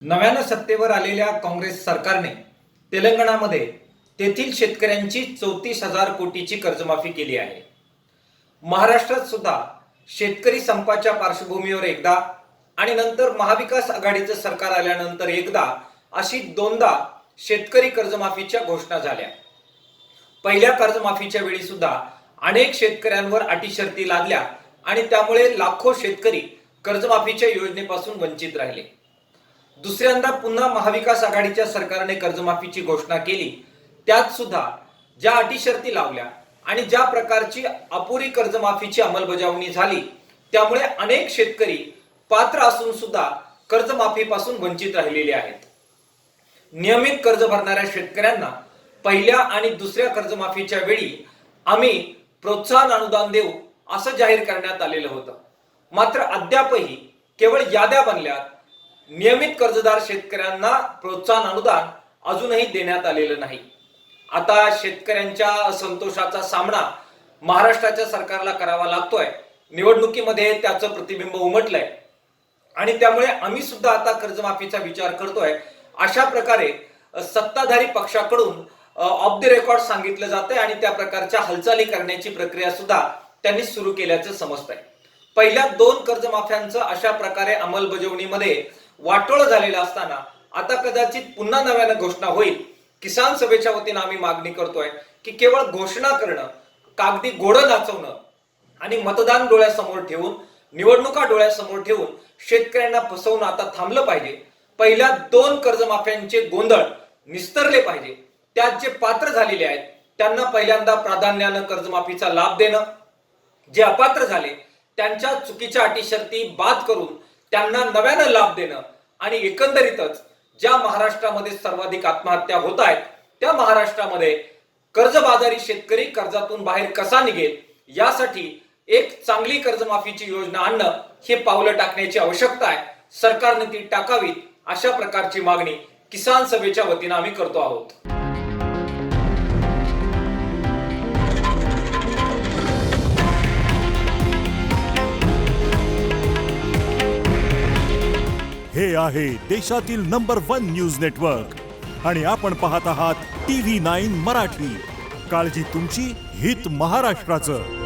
नव्यानं सत्तेवर आलेल्या काँग्रेस सरकारने तेलंगणामध्ये तेथील शेतकऱ्यांची 34,000 कोटीची कर्जमाफी केली आहे। महाराष्ट्रात सुद्धा शेतकरी संपाच्या पार्श्वभूमीवर एकदा आणि नंतर महाविकास आघाडीचं सरकार आल्यानंतर एकदा अशी दोनदा शेतकरी कर्जमाफीच्या घोषणा झाल्या। पहिल्या कर्जमाफीच्या वेळी सुद्धा अनेक शेतकऱ्यांवर अटी शर्ती लादल्या आणि त्यामुळे लाखो शेतकरी कर्जमाफीच्या योजनेपासून वंचित राहिले। दुसऱ्यांदा पुन्हा महाविकास आघाडीच्या सरकारने कर्जमाफीची घोषणा केली, त्यात सुद्धा ज्या अटी शर्ती लावल्या आणि ज्या प्रकारची अपुरी कर्जमाफीची अंमलबजावणी झाली, त्यामुळे अनेक शेतकरी पात्र असून सुद्धा कर्जमाफीपासून वंचित राहिलेले आहेत। नियमित कर्ज भरणाऱ्या शेतकऱ्यांना पहिल्या आणि दुसऱ्या कर्जमाफीच्या वेळी आम्ही प्रोत्साहन अनुदान देऊ असं जाहीर करण्यात आलेलं होतं। मात्र अद्यापही केवळ याद्या बनल्यात, नियमित कर्जदार शेतकऱ्यांना प्रोत्साहन अनुदान अजूनही देण्यात आलेलं नाही। आता शेतकऱ्यांच्या असंतोषाचा सामना महाराष्ट्राच्या सरकारला करावा लागतोय। निवडणुकीमध्ये त्याचं प्रतिबिंब उमटलंय आणि त्यामुळे आम्ही सुद्धा आता कर्जमाफीचा विचार करतोय। अशा प्रकारे सत्ताधारी पक्षाकडून ऑफ द रेकॉर्ड सांगितलं जातंय आणि त्या प्रकारच्या हालचाली करण्याची प्रक्रिया सुद्धा त्यांनी सुरू केल्याचं समजतंय। पहिल्या दोन कर्जमाफ्यांचं अशा प्रकारे अंमलबजावणीमध्ये वाटोळ झालेलं असताना आता कदाचित पुन्हा नव्यानं घोषणा होईल। किसान सभेच्या वतीनं आम्ही मागणी करतोय की केवळ घोषणा करणं, कागदी घोडं नाचवणं आणि मतदान डोळ्यासमोर ठेवून, निवडणुका डोळ्यासमोर ठेवून शेतकऱ्यांना फसवणं आता थांबलं पाहिजे। पहिल्या दोन कर्जमाफ्यांचे गोंधळ निस्तरले पाहिजे। त्यात जे पात्र झालेले आहेत त्यांना पहिल्यांदा प्राधान्यानं कर्जमाफीचा लाभ देणं, जे अपात्र झाले त्यांच्या चुकीच्या अटी शर्ती बाद करून त्यांना नव्यानं लाभ देणं आणि एकंदरीतच ज्या महाराष्ट्रामध्ये सर्वाधिक आत्महत्या होत आहेत त्या महाराष्ट्रामध्ये कर्जबाजारी शेतकरी कर्जातून बाहेर कसा निघेल यासाठी एक चांगली कर्जमाफीची योजना आणणं हे पावलं टाकण्याची आवश्यकता आहे। सरकारने ती टाकावी अशा प्रकारची मागणी किसान सभेच्या वतीनं आम्ही करतो आहोत। हे आहे देशातील नंबर 1 न्यूज नेटवर्क आणि आपण पाहत आहात TV9 मराठी। काळजी तुमची, हित महाराष्ट्राचं।